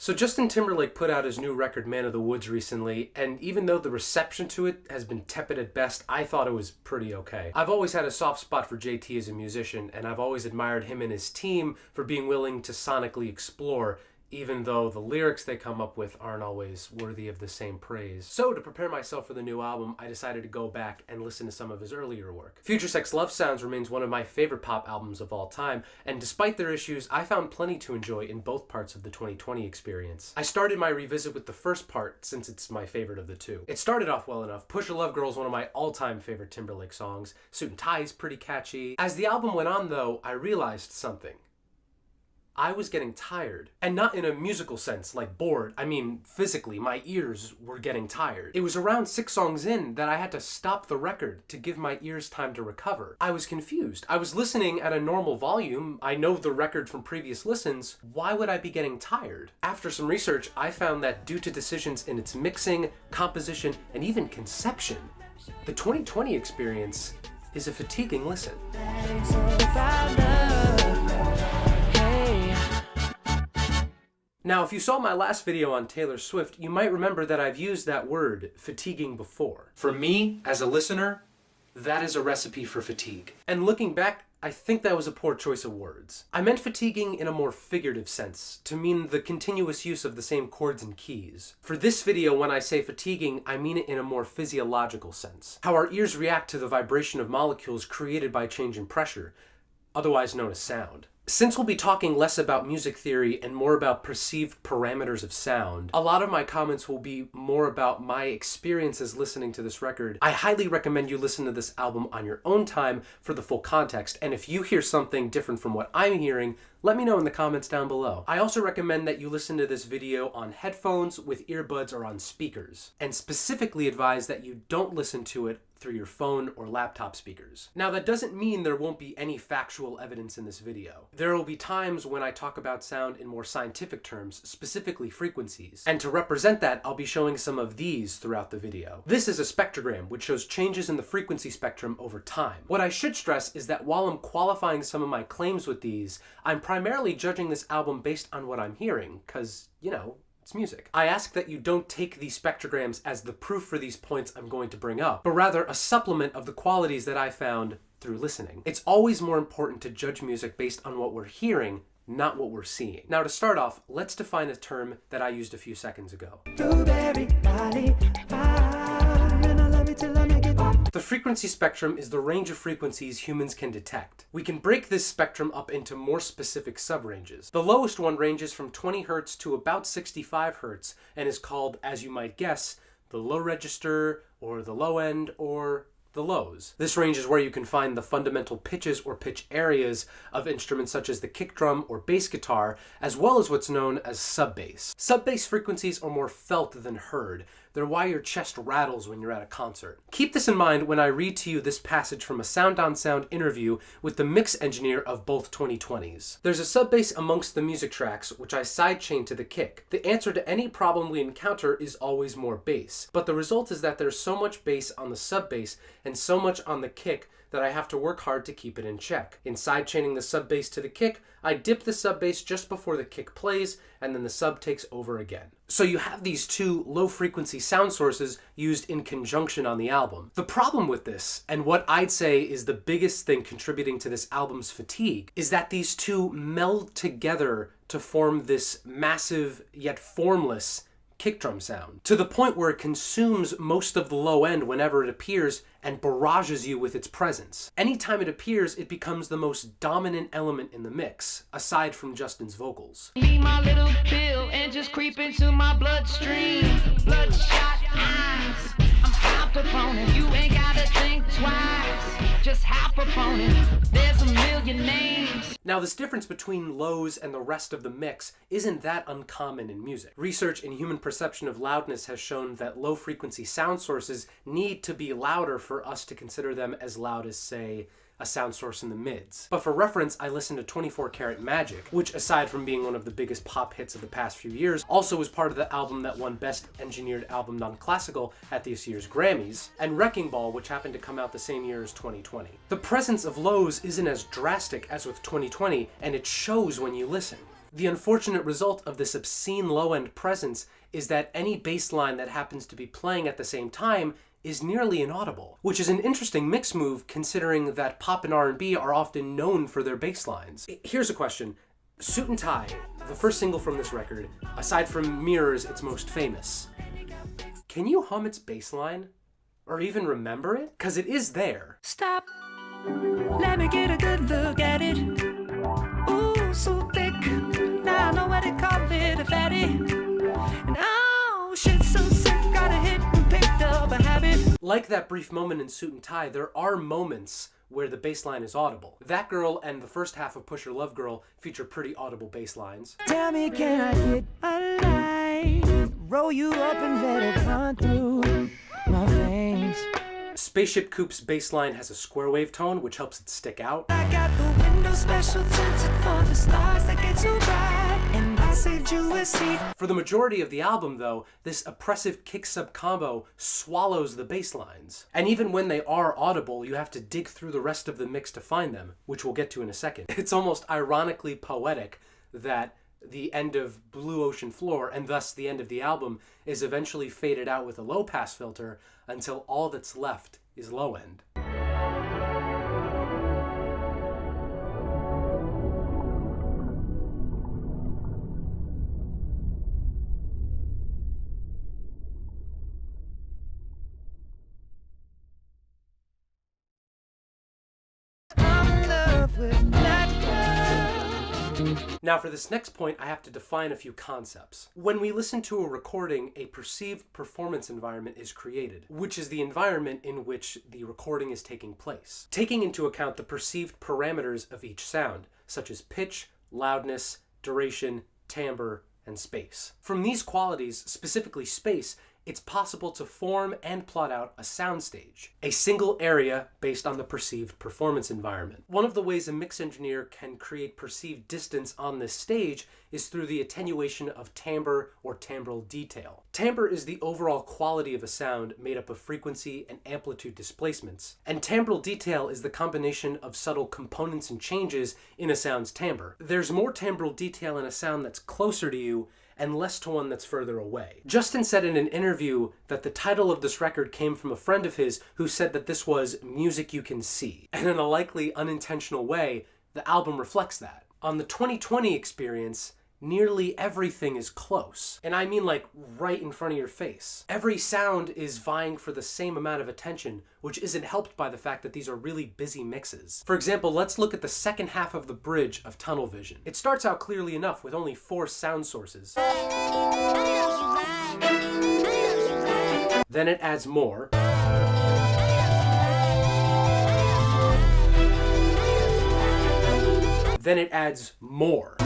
So Justin Timberlake put out his new record, Man of the Woods, recently, and even though the reception to it has been tepid at best, I thought it was pretty okay. I've always had a soft spot for JT as a musician, and I've always admired him and his team for being willing to sonically explore, even though the lyrics they come up with aren't always worthy of the same praise. So to prepare myself for the new album, I decided to go back and listen to some of his earlier work. Future Sex Love Sounds remains one of my favorite pop albums of all time, and despite their issues, I found plenty to enjoy in both parts of the 2020 experience. I started my revisit with the first part, since it's my favorite of the two. It started off well enough. Push Your Love Girl is one of my all-time favorite Timberlake songs. Suit and Tie is pretty catchy. As the album went on, though, I realized something. I was getting tired. And not in a musical sense, like bored. I mean, physically, my ears were getting tired. It was around 6 songs in that I had to stop the record to give my ears time to recover. I was confused. I was listening at a normal volume. I know the record from previous listens. Why would I be getting tired? After some research, I found that due to decisions in its mixing, composition, and even conception, the 2020 experience is a fatiguing listen. Now, if you saw my last video on Taylor Swift, you might remember that I've used that word, fatiguing, before. For me, as a listener, that is a recipe for fatigue. And looking back, I think that was a poor choice of words. I meant fatiguing in a more figurative sense, to mean the continuous use of the same chords and keys. For this video, when I say fatiguing, I mean it in a more physiological sense. How our ears react to the vibration of molecules created by change in pressure, otherwise known as sound. Since we'll be talking less about music theory and more about perceived parameters of sound, a lot of my comments will be more about my experiences listening to this record. I highly recommend you listen to this album on your own time for the full context, and if you hear something different from what I'm hearing, let me know in the comments down below. I also recommend that you listen to this video on headphones with earbuds or on speakers, and specifically advise that you don't listen to it through your phone or laptop speakers. Now, that doesn't mean there won't be any factual evidence in this video. There will be times when I talk about sound in more scientific terms, specifically frequencies. And to represent that, I'll be showing some of these throughout the video. This is a spectrogram, which shows changes in the frequency spectrum over time. What I should stress is that while I'm qualifying some of my claims with these, I'm primarily judging this album based on what I'm hearing, cause, you know, it's music. I ask that you don't take these spectrograms as the proof for these points I'm going to bring up, but rather a supplement of the qualities that I found through listening. It's always more important to judge music based on what we're hearing, not what we're seeing. Now, to start off, let's define a term that I used a few seconds ago. The frequency spectrum is the range of frequencies humans can detect. We can break this spectrum up into more specific subranges. The lowest one ranges from 20 Hz to about 65 Hz and is called, as you might guess, the low register, or the low end, or the lows. This range is where you can find the fundamental pitches or pitch areas of instruments such as the kick drum or bass guitar, as well as what's known as sub-bass. Sub-bass frequencies are more felt than heard. They're why your chest rattles when you're at a concert. Keep this in mind when I read to you this passage from a Sound on Sound interview with the mix engineer of both 2020s. There's a sub-bass amongst the music tracks, which I sidechain to the kick. The answer to any problem we encounter is always more bass, but the result is that there's so much bass on the sub-bass and so much on the kick that I have to work hard to keep it in check. In sidechaining the sub-bass to the kick, I dip the sub-bass just before the kick plays, and then the sub takes over again. So you have these two low-frequency sound sources used in conjunction on the album. The problem with this, and what I'd say is the biggest thing contributing to this album's fatigue, is that these two meld together to form this massive yet formless kick drum sound, to the point where it consumes most of the low end whenever it appears and barrages you with its presence. Anytime it appears, it becomes the most dominant element in the mix, aside from Justin's vocals. Need my little pill and just creep into my bloodstream. Bloodshot eyes, I'm hop upon it. You ain't gotta think twice, just hop upon it. There's a million names. Now, this difference between lows and the rest of the mix isn't that uncommon in music. Research in human perception of loudness has shown that low-frequency sound sources need to be louder for us to consider them as loud as, say, a sound source in the mids. But for reference, I listened to 24 Karat Magic, which, aside from being one of the biggest pop hits of the past few years, also was part of the album that won Best Engineered Album Non-Classical at this year's Grammys, and Wrecking Ball, which happened to come out the same year as 2020. The presence of lows isn't as drastic as with 2020, and it shows when you listen. The unfortunate result of this obscene low-end presence is that any bass line that happens to be playing at the same time is nearly inaudible, which is an interesting mix move considering that pop and R&B are often known for their bass lines. Here's a question. Suit and Tie, the first single from this record, aside from Mirrors, its most famous. Can you hum its bass line? Or even remember it? Because it is there. Stop, let me get a good look at it. Ooh, so thick, now I know what to call it, a fatty. And oh, shit, so sick, got a hit and picked up a habit. Like that brief moment in Suit and Tie, there are moments where the bass line is audible. That Girl and the first half of Push Your Love Girl feature pretty audible bass lines. Tell me, can I get a light? Roll you up and let it run through my veins. Spaceship Coupe's bass line has a square wave tone, which helps it stick out. I got the window special tinted for the stars that get too bright, and I saved you a seat. For the majority of the album, though, this oppressive kick-sub combo swallows the bass lines. And even when they are audible, you have to dig through the rest of the mix to find them, which we'll get to in a second. It's almost ironically poetic that the end of Blue Ocean Floor, and thus the end of the album, is eventually faded out with a low-pass filter until all that's left is low-end. I'm in love with that girl. Now for this next point, I have to define a few concepts. When we listen to a recording, a perceived performance environment is created, which is the environment in which the recording is taking place, taking into account the perceived parameters of each sound, such as pitch, loudness, duration, timbre, and space. From these qualities, specifically space, it's possible to form and plot out a soundstage, a single area based on the perceived performance environment. One of the ways a mix engineer can create perceived distance on this stage is through the attenuation of timbre or timbral detail. Timbre is the overall quality of a sound made up of frequency and amplitude displacements, and timbral detail is the combination of subtle components and changes in a sound's timbre. There's more timbral detail in a sound that's closer to you and less to one that's further away. Justin said in an interview that the title of this record came from a friend of his who said that this was music you can see. And in a likely unintentional way, the album reflects that. On the 2020 experience, nearly everything is close. And I mean like right in front of your face. Every sound is vying for the same amount of attention, which isn't helped by the fact that these are really busy mixes. For example, let's look at the second half of the bridge of Tunnel Vision. It starts out clearly enough with only 4 sound sources. Then it adds more. Then it adds more.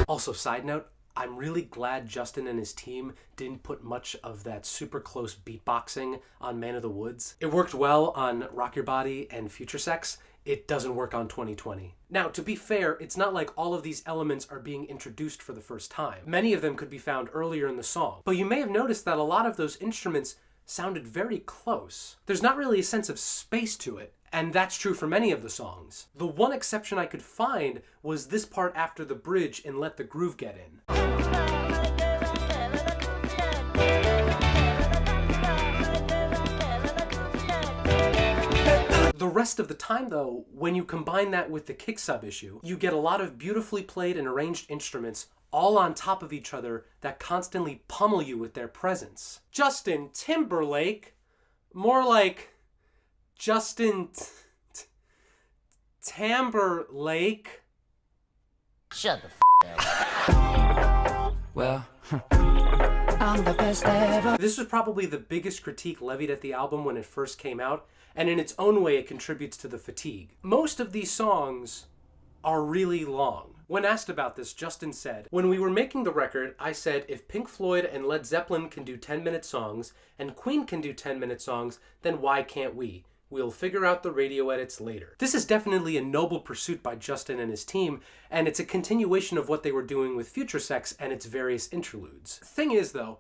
Also, side note, I'm really glad Justin and his team didn't put much of that super close beatboxing on Man of the Woods. It worked well on Rock Your Body and Future Sex. It doesn't work on 2020. Now, to be fair, it's not like all of these elements are being introduced for the first time. Many of them could be found earlier in the song. But you may have noticed that a lot of those instruments sounded very close. There's not really a sense of space to it, and that's true for many of the songs. The one exception I could find was this part after the bridge in Let the Groove Get In. The rest of the time, though, when you combine that with the kick sub issue, you get a lot of beautifully played and arranged instruments all on top of each other that constantly pummel you with their presence. Justin Timberlake, more like Justin Timberlake. Shut the up. Well, I'm the best ever. This was probably the biggest critique levied at the album when it first came out, and in its own way it contributes to the fatigue. Most of these songs are really long. When asked about this, Justin said, "When we were making the record, I said if Pink Floyd and Led Zeppelin can do 10-minute songs, and Queen can do 10-minute songs, then why can't we? We'll figure out the radio edits later." This is definitely a noble pursuit by Justin and his team, and it's a continuation of what they were doing with Future Sex and its various interludes. Thing is, though,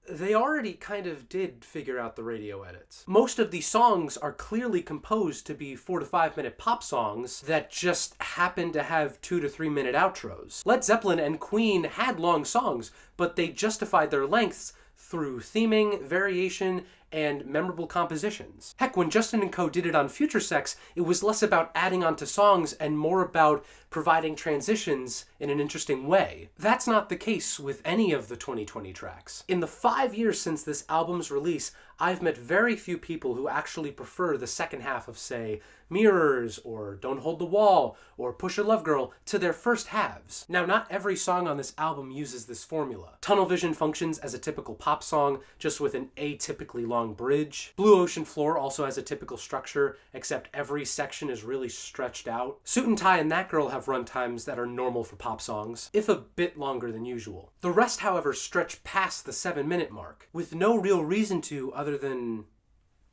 they already kind of did figure out the radio edits. Most of these songs are clearly composed to be 4 to 5 minute pop songs that just happen to have 2 to 3 minute outros. Led Zeppelin and Queen had long songs, but they justified their lengths through theming, variation, and memorable compositions. Heck, when Justin and Co. did it on Future Sex, it was less about adding onto songs and more about providing transitions in an interesting way. That's not the case with any of the 2020 tracks. In the 5 years since this album's release, I've met very few people who actually prefer the second half of, say, Mirrors, or Don't Hold the Wall, or Push Your Love Girl to their first halves. Now, not every song on this album uses this formula. Tunnel Vision functions as a typical pop song, just with an atypically long bridge. Blue Ocean Floor also has a typical structure, except every section is really stretched out. Suit and Tie and That Girl have runtimes that are normal for pop songs, if a bit longer than usual. The rest, however, stretch past the 7-minute mark, with no real reason to other than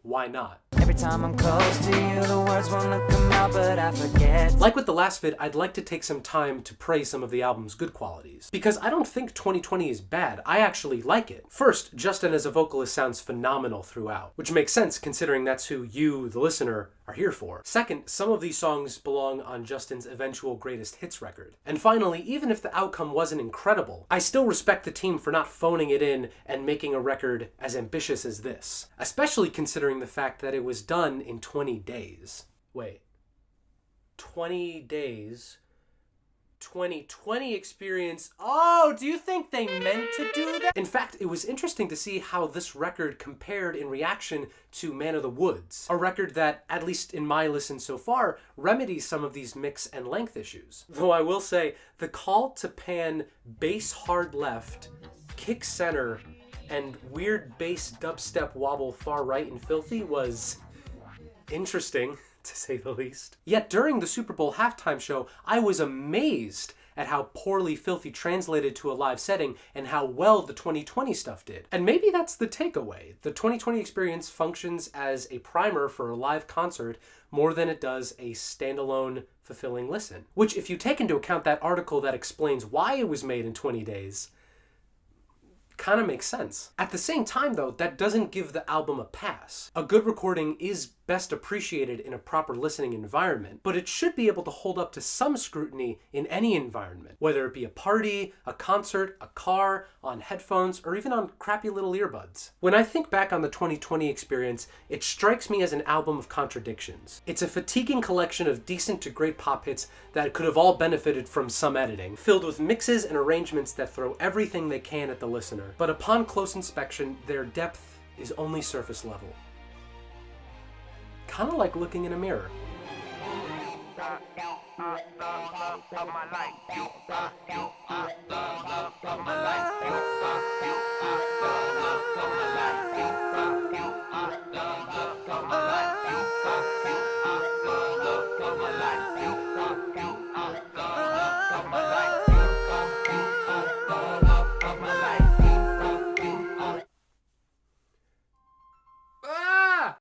why not? Every time I'm close to you, the words wanna come out, but I forget. Like with the last vid, I'd like to take some time to praise some of the album's good qualities. Because I don't think 2020 is bad, I actually like it. First, Justin as a vocalist sounds phenomenal throughout, which makes sense considering that's who you, the listener, are here for. Second, some of these songs belong on Justin's eventual greatest hits record. And finally, even if the outcome wasn't incredible, I still respect the team for not phoning it in and making a record as ambitious as this. Especially considering the fact that it was done in 20 days. Wait. 20 days? 2020 experience. Oh, do you think they meant to do that? In fact, it was interesting to see how this record compared in reaction to Man of the Woods, a record that, at least in my listen so far, remedies some of these mix and length issues. Though I will say, the call to pan bass hard left, kick center, and weird bass dubstep wobble far right and filthy was interesting, to say the least. Yet during the Super Bowl halftime show, I was amazed at how poorly Filthy translated to a live setting and how well the 2020 stuff did. And maybe that's the takeaway. The 2020 experience functions as a primer for a live concert more than it does a standalone, fulfilling listen. Which, if you take into account that article that explains why it was made in 20 days, kind of makes sense. At the same time, though, that doesn't give the album a pass. A good recording is best appreciated in a proper listening environment, but it should be able to hold up to some scrutiny in any environment, whether it be a party, a concert, a car, on headphones, or even on crappy little earbuds. When I think back on the 2020 experience, it strikes me as an album of contradictions. It's a fatiguing collection of decent to great pop hits that could have all benefited from some editing, filled with mixes and arrangements that throw everything they can at the listener. But upon close inspection, their depth is only surface level. Kind of like looking in a mirror. Of my life.